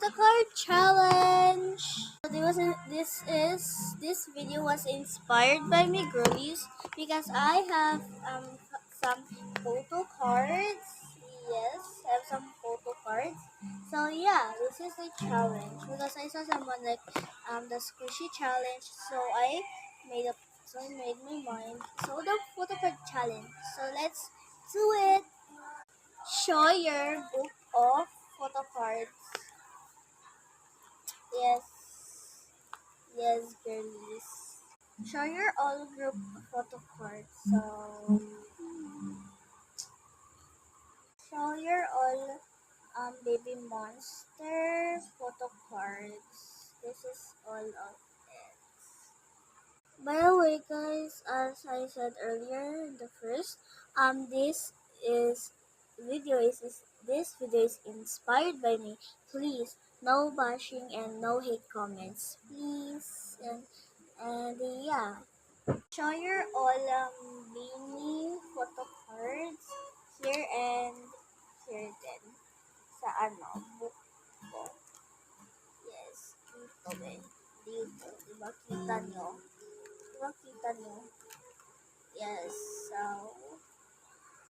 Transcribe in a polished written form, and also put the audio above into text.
photocard challenge. This video was inspired by me girlies because I have some photo cards. Yes, I have some photo cards. So yeah, this is a challenge because I saw someone like the squishy challenge. So I made my mind. So the photo card challenge. So let's do it. Show your book of photo cards. Yes, yes, girlies. Show your all group photo cards. So, show your all baby monster photo cards. This is all of it. By the way, guys, as I said earlier in the first, this is this video is inspired by me. Please, no bashing and no hate comments, please. And yeah, show your all mini photo cards here and here din sa book ko. Yes, dito din. Dito, diba kita nyo? Diba kita nyo? Yes, so